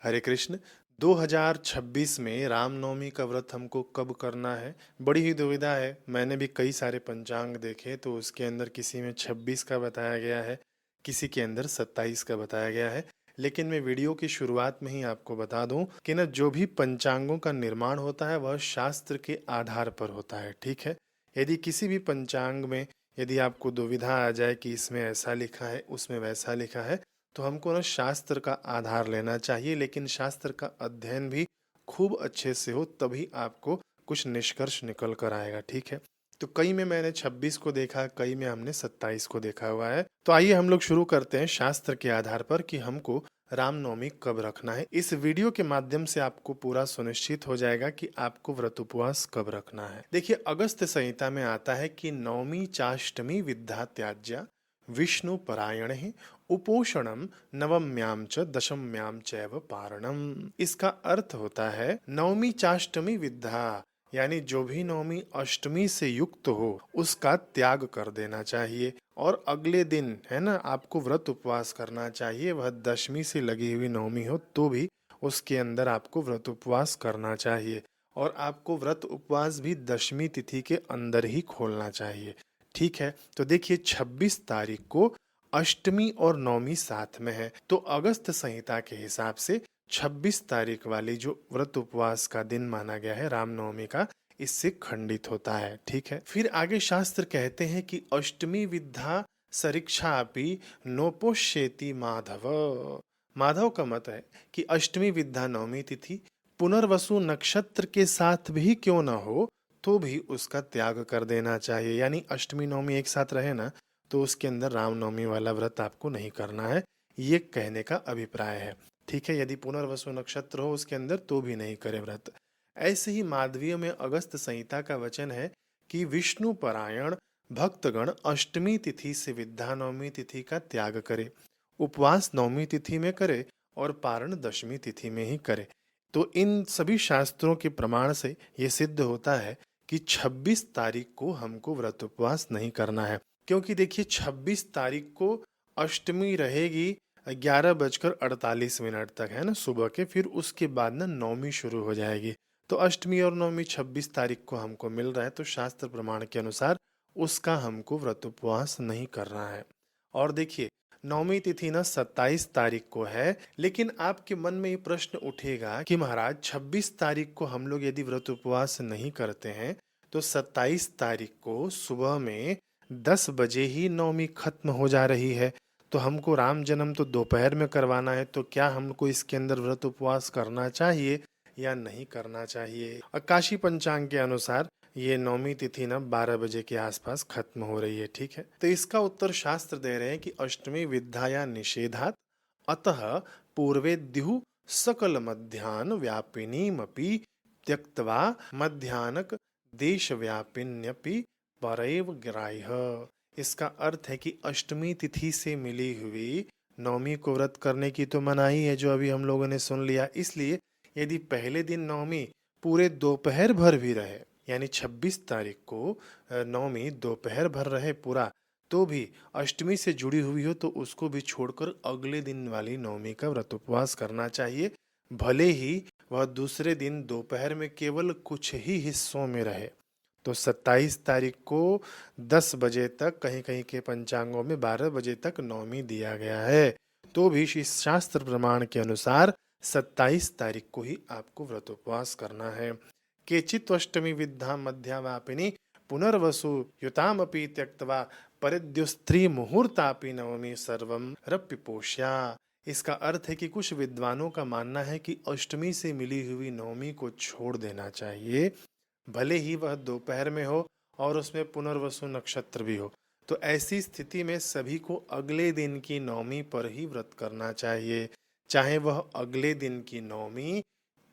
हरे कृष्ण। 2026 में रामनवमी का व्रत हमको कब करना है, बड़ी ही दुविधा है। मैंने भी कई सारे पंचांग देखे तो उसके अंदर किसी में 26 का बताया गया है, किसी के अंदर 27 का बताया गया है। लेकिन मैं वीडियो की शुरुआत में ही आपको बता दूं कि ना, जो भी पंचांगों का निर्माण होता है वह शास्त्र के आधार पर होता है, ठीक है। यदि किसी भी पंचांग में यदि आपको दुविधा आ जाए कि इसमें ऐसा लिखा है उसमें वैसा लिखा है, तो हमको ना शास्त्र का आधार लेना चाहिए। लेकिन शास्त्र का अध्ययन भी खूब अच्छे से हो, तभी आपको कुछ निष्कर्ष निकल कर आएगा, ठीक है। तो कई में मैंने 26 को देखा, कई में हमने 27 को देखा हुआ है। तो आइए हम लोग शुरू करते हैं शास्त्र के आधार पर कि हमको रामनवमी कब रखना है। इस वीडियो के माध्यम से आपको पूरा सुनिश्चित हो जाएगा कि आपको व्रत उपवास कब रखना है। देखिए, अगस्त्य संहिता में आता है कि नवमी चाष्टमी विद्या त्याज्या विष्णु परायण उपोषणम नवम्याम च दशम्याम चैव पारणम। इसका अर्थ होता है नवमी चाष्टमी विद्या, यानी जो भी नवमी अष्टमी से युक्त हो उसका त्याग कर देना चाहिए। और अगले दिन है ना, आपको व्रत उपवास करना चाहिए। वह दशमी से लगी हुई नवमी हो तो भी उसके अंदर आपको व्रत उपवास करना चाहिए। और आपको व्रत उपवास भी दशमी तिथि के अंदर ही खोलना चाहिए, ठीक है। तो देखिए, 26 तारीख को अष्टमी और नवमी साथ में है, तो अगस्त संहिता के हिसाब से 26 तारीख वाली जो व्रत उपवास का दिन माना गया है रामनवमी का, इससे खंडित होता है, ठीक है। फिर आगे शास्त्र कहते हैं कि अष्टमी विद्या सरीक्षापि नोपोष्येति माधव। माधव का मत है कि अष्टमी विद्या नवमी तिथि पुनर्वसु नक्षत्र के साथ भी क्यों ना हो तो भी उसका त्याग कर देना चाहिए। यानी अष्टमी नवमी एक साथ रहे ना, तो उसके अंदर रामनवमी वाला व्रत आपको नहीं करना है, ये कहने का अभिप्राय है, ठीक है। यदि पुनर्वसु नक्षत्र हो उसके अंदर तो भी नहीं करे व्रत। ऐसे ही माधवीय में अगस्त संहिता का वचन है कि विष्णु परायण भक्तगण अष्टमी तिथि से विद्या नवमी तिथि का त्याग करे, उपवास नवमी तिथि में करे और पारण दशमी तिथि में ही करे। तो इन सभी शास्त्रों के प्रमाण से ये सिद्ध होता है कि 26 तारीख को हमको व्रत उपवास नहीं करना है। क्योंकि देखिए, 26 तारीख को अष्टमी रहेगी 11:48 तक, है ना, सुबह के। फिर उसके बाद ना नवमी शुरू हो जाएगी। तो अष्टमी और नवमी 26 तारीख को हमको मिल रहा है, तो शास्त्र प्रमाण के अनुसार उसका हमको व्रत उपवास नहीं करना है। और देखिए, नवमी तिथि ना 27 तारीख को है। लेकिन आपके मन में ये प्रश्न उठेगा कि महाराज, 26 तारीख को हम लोग यदि व्रत उपवास नहीं करते हैं तो 27 तारीख को सुबह में 10 बजे ही नवमी खत्म हो जा रही है। तो हमको राम जन्म तो दोपहर में करवाना है, तो क्या हमको इसके अंदर व्रत उपवास करना चाहिए या नहीं करना चाहिए। आकाशी पंचांग के अनुसार ये नवमी तिथि ना 12 बजे के आसपास खत्म हो रही है, ठीक है। तो इसका उत्तर शास्त्र दे रहे हैं कि अष्टमी विद्या निषेधात अतः पूर्वेद्यु सकल मध्यान व्यापिनीमपि त्यक्त्वा मध्यानक देश व्यापिन्यपि परैव ग्राह्य। इसका अर्थ है कि अष्टमी तिथि से मिली हुई नवमी को व्रत करने की तो मनाही है, जो अभी हम लोगों ने सुन लिया। इसलिए यदि पहले दिन नवमी पूरे दोपहर भर भी रहे, यानी 26 तारीख को नवमी दोपहर भर रहे पूरा, तो भी अष्टमी से जुड़ी हुई हो तो उसको भी छोड़कर अगले दिन वाली नवमी का व्रत उपवास करना चाहिए, भले ही वह दूसरे दिन दोपहर में केवल कुछ ही हिस्सों में रहे। तो 27 तारीख को 10 बजे तक, कहीं कहीं के पंचांगों में 12 बजे तक नवमी दिया गया है, तो भी इस शास्त्र प्रमाण के अनुसार 27 तारीख को ही आपको व्रत उपवास करना है। केचित् अष्टमी विद्या मध्यावापिनी पुनर्वसु युतामपि त्यक्त्वा परिद्युस्त्री मुहूर्तापि नवमी सर्वम रप्यपोष्या। इसका अर्थ है कि कुछ विद्वानों का मानना है कि अष्टमी से मिली हुई नवमी को छोड़ देना चाहिए, भले ही वह दोपहर में हो और उसमें पुनर्वसु नक्षत्र भी हो। तो ऐसी स्थिति में सभी को अगले दिन की नवमी पर ही व्रत करना चाहिए, चाहे वह अगले दिन की नवमी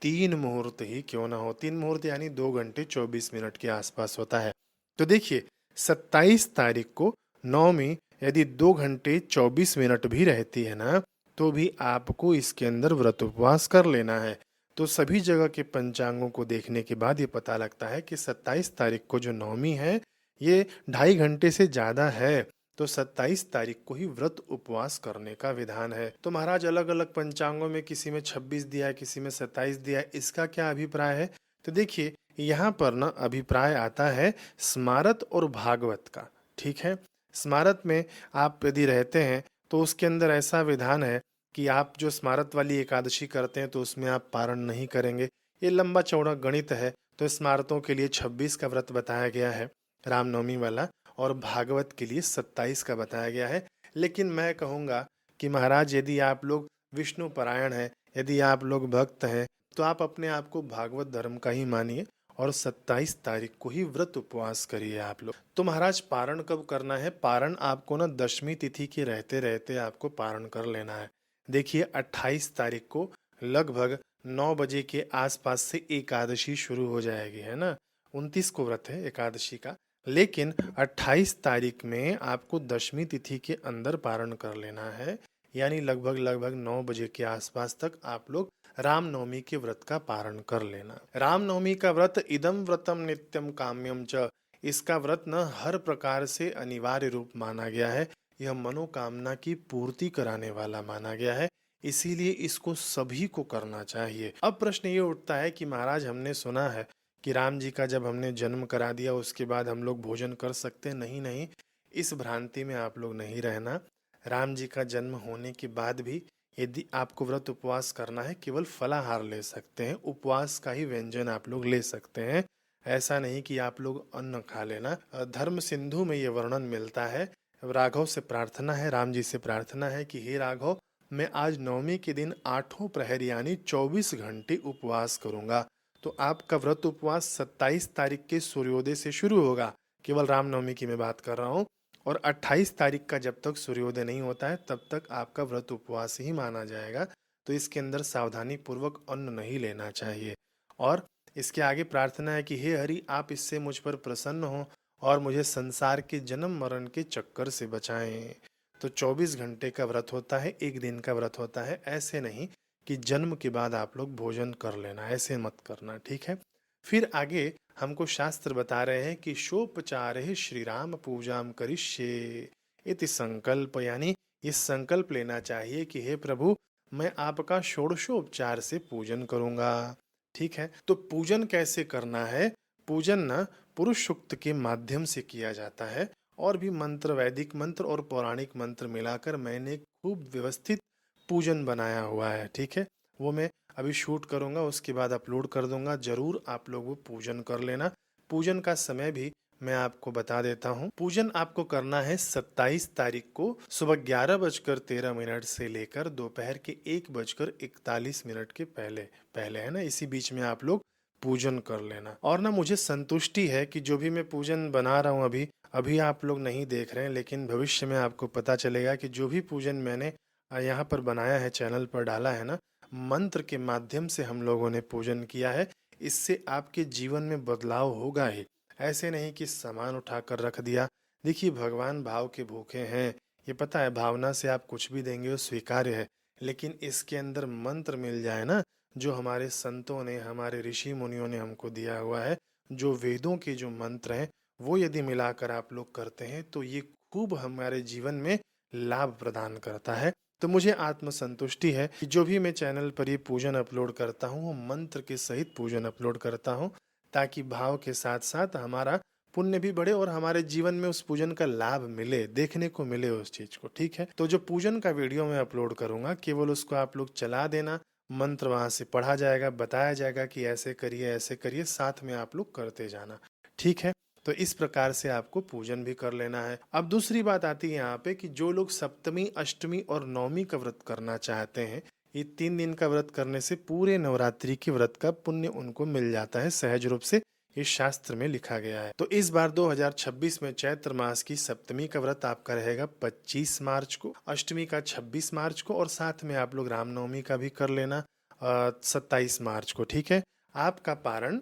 3 मुहूर्त ही क्यों ना हो। 3 मुहूर्त यानी 2 घंटे 24 मिनट के आसपास होता है। तो देखिए, 27 तारीख को नवमी यदि 2 घंटे 24 मिनट भी रहती है ना, तो भी आपको इसके अंदर व्रत उपवास कर लेना है। तो सभी जगह के पंचांगों को देखने के बाद ये पता लगता है कि 27 तारीख को जो नवमी है ये 2.5 घंटे से ज़्यादा है। तो 27 तारीख को ही व्रत उपवास करने का विधान है। तो महाराज अलग अलग पंचांगों में किसी में 26 दिया है, किसी में 27 दिया है, इसका क्या अभिप्राय है? तो देखिए यहाँ पर ना अभिप्राय आता है स्मारत और भागवत का। ठीक है, स्मारत में आप यदि रहते हैं तो उसके अंदर ऐसा विधान है कि आप जो स्मारत वाली एकादशी करते हैं तो उसमें आप पारण नहीं करेंगे। ये लंबा चौड़ा गणित है। तो स्मारतों के लिए 26 का व्रत बताया गया है रामनवमी वाला, और भागवत के लिए 27 का बताया गया है। लेकिन मैं कहूँगा कि महाराज यदि आप लोग विष्णु परायण हैं, यदि आप लोग भक्त हैं, तो आप अपने आप को भागवत धर्म का ही मानिए और 27 तारीख को ही व्रत उपवास करिए आप लोग। तो महाराज पारण कब करना है? पारण आपको ना दशमी तिथि के रहते रहते आपको पारण कर लेना है। देखिए 28 तारीख को लगभग 9 बजे के आसपास से एकादशी शुरू हो जाएगी, है ना। 29 को व्रत है एकादशी का, लेकिन 28 तारीख में आपको दशमी तिथि के अंदर पारण कर लेना है। यानी लगभग लगभग 9 बजे के आसपास तक आप लोग रामनवमी के व्रत का पारण कर लेना। रामनवमी का व्रत इदम व्रतम नित्यम काम्यम च, इसका व्रत न हर प्रकार से अनिवार्य रूप माना गया है। यह मनोकामना की पूर्ति कराने वाला माना गया है, इसीलिए इसको सभी को करना चाहिए। अब प्रश्न ये उठता है कि महाराज हमने सुना है कि राम जी का जब हमने जन्म करा दिया उसके बाद हम लोग भोजन कर सकते हैं। नहीं नहीं, इस भ्रांति में आप लोग नहीं रहना। राम जी का जन्म होने के बाद भी यदि आपको व्रत उपवास करना है, केवल फलाहार ले सकते हैं, उपवास का ही व्यंजन आप लोग ले सकते हैं। ऐसा नहीं कि आप लोग अन्न खा लेना। धर्म सिंधु में ये वर्णन मिलता है। राघव से प्रार्थना है, राम जी से प्रार्थना है कि हे राघव, मैं आज नवमी के दिन 8 प्रहर यानी 24 घंटे उपवास करूंगा। तो आपका व्रत उपवास 27 तारीख के सूर्योदय से शुरू होगा, केवल रामनवमी की मैं बात कर रहा हूँ, और 28 तारीख का जब तक सूर्योदय नहीं होता है तब तक आपका व्रत उपवास ही माना जाएगा। तो इसके अंदर सावधानी पूर्वक अन्न नहीं लेना चाहिए। और इसके आगे प्रार्थना है कि हे हरि, आप इससे मुझ पर प्रसन्न हो और मुझे संसार के जन्म मरण के चक्कर से बचाएं। तो 24 घंटे का व्रत होता है, एक दिन का व्रत होता है। ऐसे नहीं कि जन्म के बाद आप लोग भोजन कर लेना, ऐसे मत करना। ठीक है, फिर आगे हमको शास्त्र बता रहे हैं कि शोपचारे श्री राम पूजाम करिष्ये इति संकल्प, यानी ये संकल्प लेना चाहिए कि हे प्रभु, मैं आपका षोडशोपचार से पूजन करूंगा। ठीक है, तो पूजन कैसे करना है? पूजन ना पुरुष सूक्त के माध्यम से किया जाता है, और भी मंत्र, वैदिक मंत्र और पौराणिक मंत्र मिलाकर मैंने एक खूब व्यवस्थित पूजन बनाया हुआ है। ठीक है, वो मैं अभी शूट करूंगा, उसके बाद अपलोड कर दूंगा। जरूर आप लोग वो पूजन कर लेना। पूजन का समय भी मैं आपको बता देता हूँ। पूजन आपको करना है 27 तारीख को सुबह 11:13 से लेकर दोपहर के 1:41 के पहले पहले, है ना, इसी बीच में आप लोग पूजन कर लेना। और ना मुझे संतुष्टि है कि जो भी मैं पूजन बना रहा हूँ अभी अभी आप लोग नहीं देख रहे हैं, लेकिन भविष्य में आपको पता चलेगा कि जो भी पूजन मैंने यहाँ पर बनाया है, चैनल पर डाला है ना, मंत्र के माध्यम से हम लोगों ने पूजन किया है। इससे आपके जीवन में बदलाव होगा ही। ऐसे नहीं कि सामान उठाकर रख दिया। देखिए भगवान भाव के भूखे हैं, ये पता है। भावना से आप कुछ भी देंगे वो स्वीकार्य है, लेकिन इसके अंदर मंत्र मिल जाए ना, जो हमारे संतों ने, हमारे ऋषि मुनियों ने हमको दिया हुआ है, जो वेदों के जो मंत्र हैं, वो यदि मिलाकर आप लोग करते हैं तो ये खूब हमारे जीवन में लाभ प्रदान करता है। तो मुझे आत्म संतुष्टि है कि जो भी मैं चैनल पर ये पूजन अपलोड करता हूँ वो मंत्र के सहित पूजन अपलोड करता हूँ, ताकि भाव के साथ साथ हमारा पुण्य भी बढ़े और हमारे जीवन में उस पूजन का लाभ मिले, देखने को मिले उस चीज को। ठीक है, तो जो पूजन का वीडियो मैं अपलोड करूंगा, केवल उसको आप लोग चला देना। मंत्र वहां से पढ़ा जाएगा, बताया जाएगा कि ऐसे करिए ऐसे करिए, साथ में आप लोग करते जाना। ठीक है, तो इस प्रकार से आपको पूजन भी कर लेना है। अब दूसरी बात आती है यहाँ पे कि जो लोग सप्तमी, अष्टमी और नवमी का व्रत करना चाहते हैं, ये 3 दिन का व्रत करने से पूरे नवरात्रि के व्रत का पुण्य उनको मिल जाता है सहज रूप से। इस शास्त्र में लिखा गया है। तो इस बार 2026 में चैत्र मास की सप्तमी का व्रत आपका रहेगा 25 मार्च को, अष्टमी का 26 मार्च को, और साथ में आप लोग रामनवमी का भी कर लेना 27 मार्च को। ठीक है, आपका पारण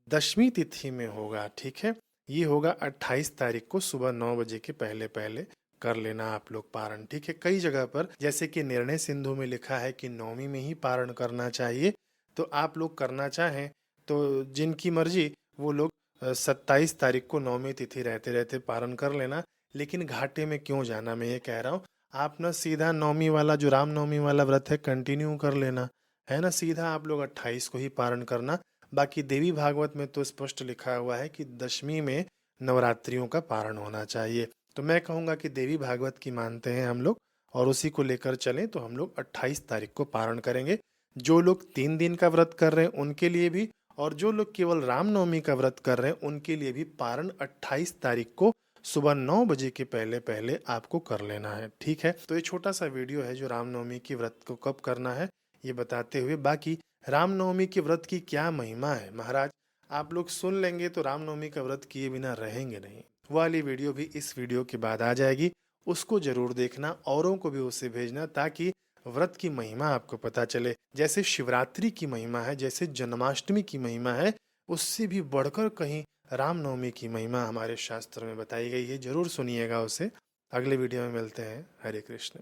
दशमी तिथि में होगा। ठीक है, ये होगा 28 तारीख को सुबह 9 बजे के पहले पहले कर लेना आप लोग पारण। ठीक है, कई जगह पर जैसे कि निर्णय सिंधु में लिखा है कि नवमी में ही पारण करना चाहिए। तो आप लोग करना चाहें तो जिनकी मर्जी वो लोग 27 तारीख को नवमी तिथि रहते रहते पारण कर लेना। लेकिन घाटे में क्यों जाना, मैं ये कह रहा हूँ। आप ना सीधा नवमी वाला जो रामनवमी वाला व्रत है कंटिन्यू कर लेना, है ना। सीधा आप लोग 28 को ही पारण करना। बाकी देवी भागवत में तो स्पष्ट लिखा हुआ है कि दशमी में नवरात्रियों का पारण होना चाहिए। तो मैं कहूँगा कि देवी भागवत की मानते हैं हम लोग और उसी को लेकर चलें, तो हम लोग 28 तारीख को पारण करेंगे। जो लोग 3 दिन का व्रत कर रहे हैं उनके लिए भी, और जो लोग केवल रामनवमी का व्रत कर रहे हैं उनके लिए भी पारण 28 तारीख को सुबह 9 बजे के पहले पहले आपको कर लेना है। ठीक है, तो ये छोटा सा वीडियो है जो रामनवमी की व्रत को कब करना है ये बताते हुए। बाकी रामनवमी के व्रत की क्या महिमा है महाराज, आप लोग सुन लेंगे तो रामनवमी का व्रत किए बिना रहेंगे नहीं। वो वाली वीडियो भी इस वीडियो के बाद आ जाएगी, उसको जरूर देखना, औरों को भी उसे भेजना ताकि व्रत की महिमा आपको पता चले। जैसे शिवरात्रि की महिमा है, जैसे जन्माष्टमी की महिमा है, उससे भी बढ़कर कहीं रामनवमी की महिमा हमारे शास्त्र में बताई गई है। जरूर सुनिएगा उसे। अगले वीडियो में मिलते हैं। हरे कृष्ण।